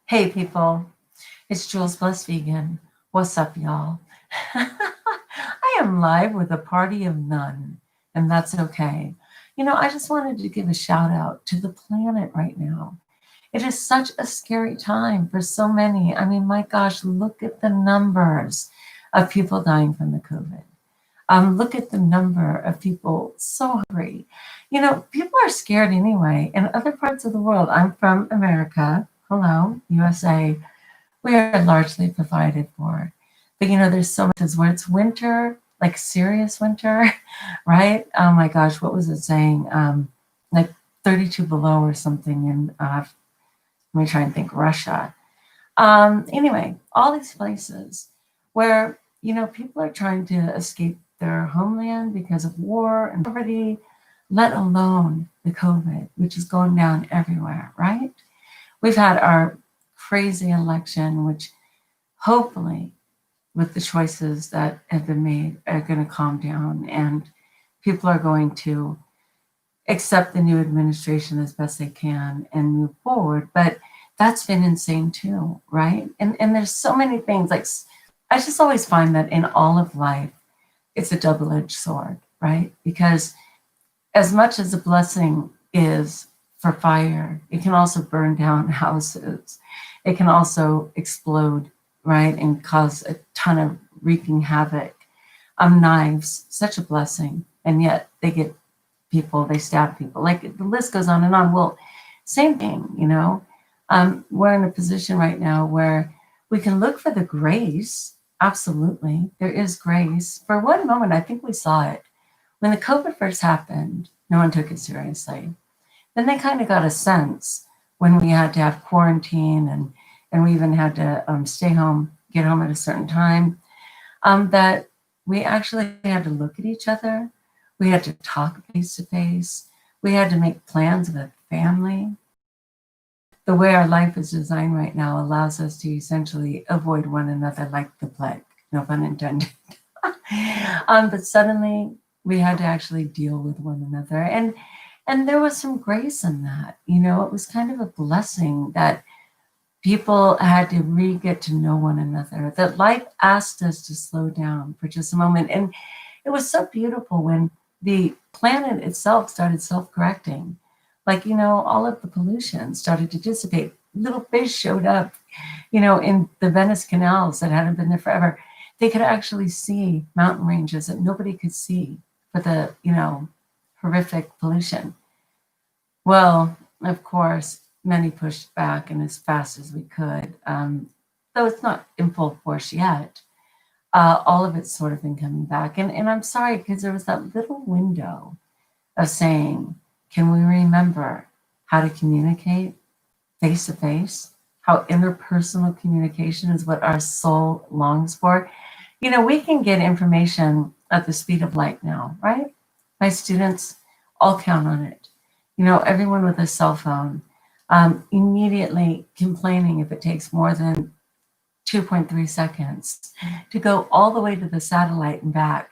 Hey people, it's JulesBlessedVegan. What's up, y'all? I am live with a party of none, and that's okay. I just wanted to give a shout out to the planet right now. It is such a scary time for so many. I mean, my gosh, look at the numbers of people dying from the COVID. Look at the number of people so hungry. People are scared anyway. In other parts of the world, I'm from America. Hello, USA. We are largely provided for. But there's so much where it's winter, like serious winter, right? Oh my gosh, what was it saying? Like 32 below or something in, let me try and think, Russia. Anyway, all these places where, people are trying to escape their homeland because of war and poverty, let alone the COVID, which is going down everywhere, right? We've had our crazy election, which hopefully with the choices that have been made are going to calm down and people are going to accept the new administration as best they can and move forward. But that's been insane too, right? And there's so many things, like I just always find that in all of life, it's a double-edged sword, right? Because as much as a blessing is for fire, it can also burn down houses. It can also explode, right, and cause a ton of wreaking havoc. Knives, such a blessing, and yet they get people, they stab people. Like the list goes on and on. Well, same thing, we're in a position right now where we can look for the grace. Absolutely, there is grace. For one moment, I think we saw it. When the COVID first happened, no one took it seriously. Then they kind of got a sense when we had to have quarantine and we even had to stay home, get home at a certain time, that we actually had to look at each other. We had to talk face to face. We had to make plans with family. The way our life is designed right now allows us to essentially avoid one another like the plague, no pun intended. But suddenly we had to actually deal with one another. And there was some grace in that. It was kind of a blessing that people had to get to know one another, that life asked us to slow down for just a moment. And it was so beautiful when the planet itself started self-correcting. Like, all of the pollution started to dissipate. Little fish showed up, in the Venice canals that hadn't been there forever. They could actually see mountain ranges that nobody could see for the, horrific pollution. Well, of course, many pushed back and as fast as we could, though it's not in full force yet. All of it's sort of been coming back. And I'm sorry, because there was that little window of saying, can we remember how to communicate face to face? How interpersonal communication is what our soul longs for. We can get information at the speed of light now, right? My students all count on it. Everyone with a cell phone, immediately complaining if it takes more than 2.3 seconds to go all the way to the satellite and back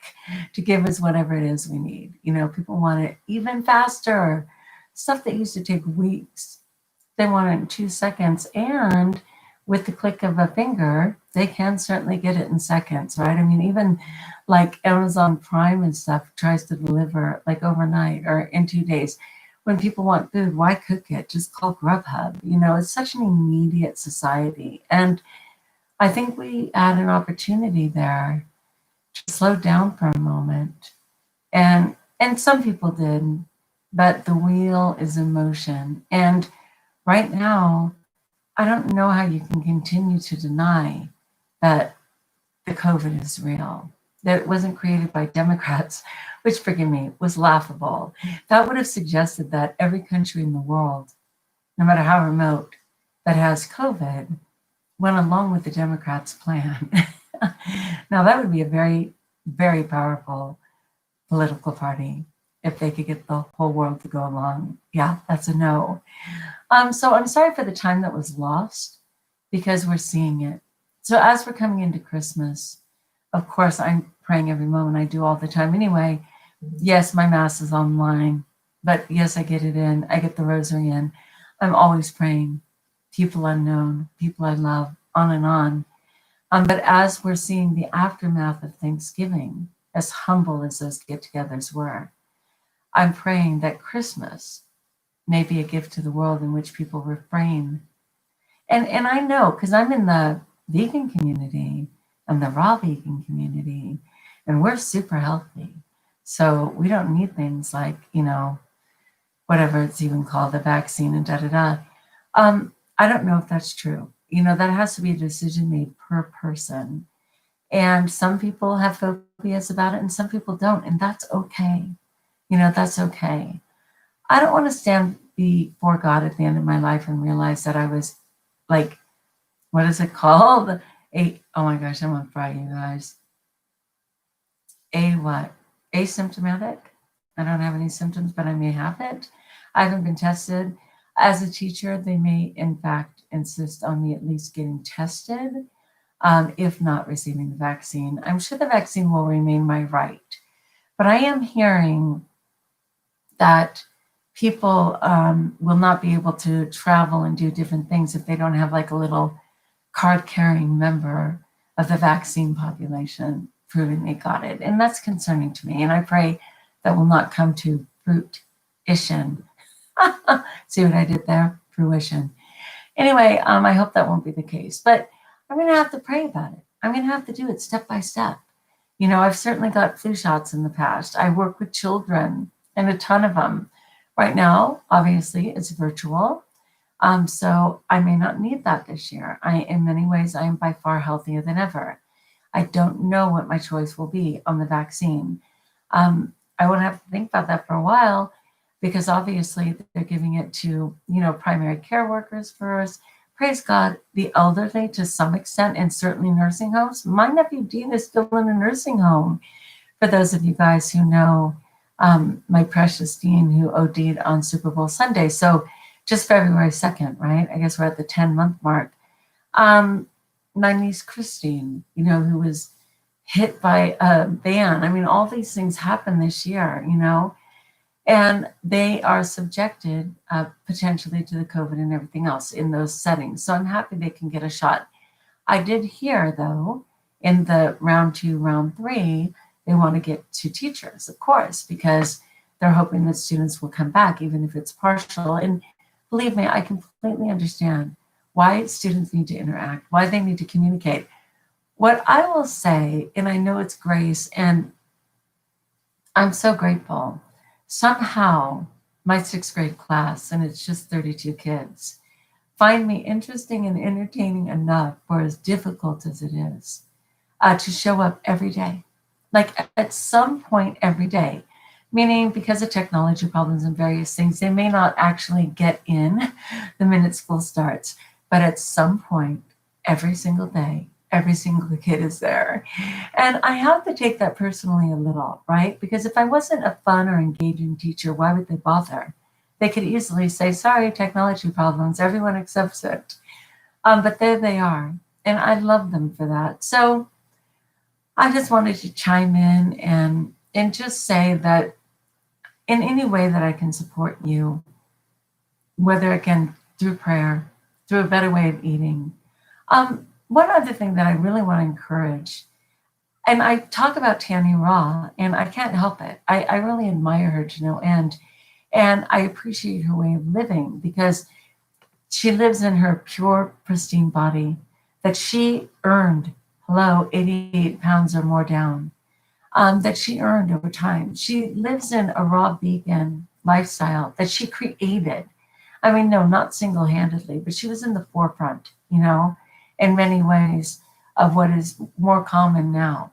to give us whatever it is we need. People want it even faster. Stuff that used to take weeks, they want it in 2 seconds. And with the click of a finger, they can certainly get it in seconds, right? I mean, even like Amazon Prime and stuff tries to deliver like overnight or in 2 days. When people want food, why cook it? Just call Grubhub. It's such an immediate society. And I think we had an opportunity there to slow down for a moment. And some people did, but the wheel is in motion. And right now, I don't know how you can continue to deny that the COVID is real, that it wasn't created by Democrats, which, forgive me, was laughable. That would have suggested that every country in the world, no matter how remote, that has COVID went along with the Democrats' plan. Now, that would be a very, very powerful political party if they could get the whole world to go along. Yeah, that's a no. So I'm sorry for the time that was lost because we're seeing it. So as we're coming into Christmas, of course, I'm praying every moment. I do all the time anyway. Yes, my mass is online, but yes, I get it in. I get the rosary in. I'm always praying people unknown, people I love, on and on. But as we're seeing the aftermath of Thanksgiving, as humble as those get-togethers were, I'm praying that Christmas may be a gift to the world in which people refrain. And I know, because I'm in the vegan community and the raw vegan community, and we're super healthy. So we don't need things like, whatever it's even called, the vaccine and da-da-da. I don't know if that's true. That has to be a decision made per person. And some people have phobias about it and some people don't. And that's okay. That's okay. I don't want to stand before God at the end of my life and realize that I was like, what is it called? Oh my gosh, I'm on fire, you guys. What? Asymptomatic? I don't have any symptoms, but I may have it. I haven't been tested. As a teacher, they may, in fact, insist on me at least getting tested, if not receiving the vaccine. I'm sure the vaccine will remain my right. But I am hearing that people will not be able to travel and do different things if they don't have like a little card-carrying member of the vaccine population proving they got it. And that's concerning to me. And I pray that will not come to fruition. See what I did there? Fruition. Anyway, I hope that won't be the case. But I'm going to have to pray about it. I'm going to have to do it step by step. I've certainly got flu shots in the past. I work with children and a ton of them. Right now, obviously, it's virtual. So I may not need that this year. In many ways, I am by far healthier than ever. I don't know what my choice will be on the vaccine. I won't have to think about that for a while because obviously they're giving it to, primary care workers first. Praise God, the elderly to some extent, and certainly nursing homes. My nephew Dean is still in a nursing home. For those of you guys who know my precious Dean who OD'd on Super Bowl Sunday. So just February 2nd, right? I guess we're at the 10-month mark. My niece Christine, who was hit by a van. I mean, all these things happen this year, and they are subjected potentially to the COVID and everything else in those settings. So I'm happy they can get a shot. I did hear, though, in the round 2, round 3, they want to get to teachers, of course, because they're hoping that students will come back, even if it's partial. And believe me, I completely understand why students need to interact, why they need to communicate. What I will say, and I know it's grace, and I'm so grateful, somehow my 6th grade class, and it's just 32 kids, find me interesting and entertaining enough for as difficult as it is to show up every day. Like at some point every day, meaning because of technology problems and various things, they may not actually get in the minute school starts, but at some point every single day, every single kid is there. And I have to take that personally a little, right? Because if I wasn't a fun or engaging teacher, why would they bother? They could easily say, sorry, technology problems, everyone accepts it. But there they are. And I love them for that. So I just wanted to chime in and just say that in any way that I can support you, whether again through prayer, through a better way of eating. One other thing that I really want to encourage, and I talk about Tannyraw, and I can't help it. I really admire her to no end. And I appreciate her way of living because she lives in her pure, pristine body that she earned, 88 pounds or more down, that she earned over time. She lives in a raw vegan lifestyle that she created. I mean, no, not single-handedly, but she was in the forefront, in many ways of what is more common now.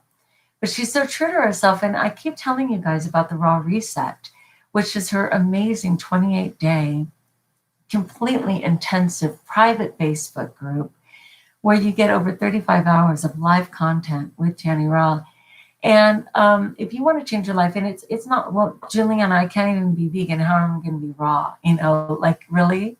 But she's so true to herself. And I keep telling you guys about the Raw Reset, which is her amazing 28-day, completely intensive private Facebook group where you get over 35 hours of live content with Tannyraw. And if you want to change your life, and it's not, well, Julianne, I can't even be vegan. How am I going to be raw? Like really?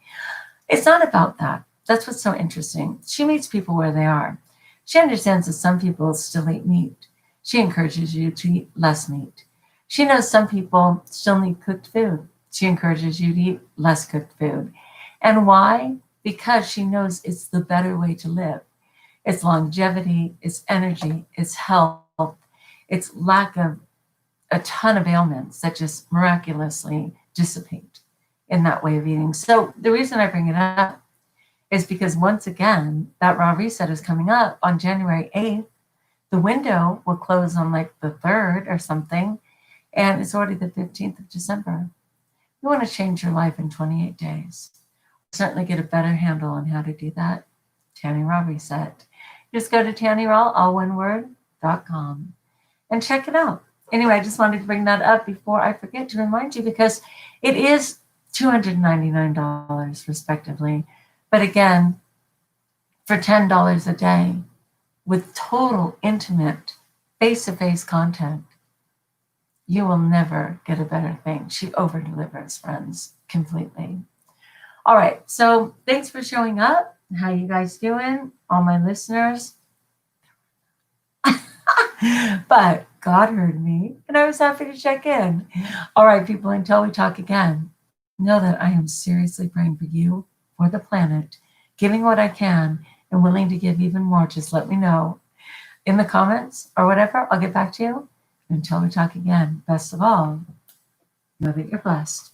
It's not about that. That's what's so interesting. She meets people where they are. She understands that some people still eat meat. She encourages you to eat less meat. She knows some people still need cooked food. She encourages you to eat less cooked food. And why? because she knows it's the better way to live. It's longevity, it's energy, it's health, it's lack of a ton of ailments that just miraculously dissipate in that way of eating. So the reason I bring it up is because once again, that raw reset is coming up on January 8th. The window will close on like the 3rd or something, and it's already the 15th of December. You want to change your life in 28 days. Certainly get a better handle on how to do that. Tannyraw Reset. Just go to Tannyraw, all one word.com, and check it out. Anyway, I just wanted to bring that up before I forget to remind you, because it is $299 respectively. But again, for $10 a day with total intimate face-to-face content, you will never get a better thing. She over-delivers, friends, completely. All right, so thanks for showing up. How you guys doing? All my listeners. But God heard me, and I was happy to check in. All right, people, until we talk again, know that I am seriously praying for you, for the planet, giving what I can, and willing to give even more. Just let me know in the comments or whatever. I'll get back to you. Until we talk again, best of all, know that you're blessed.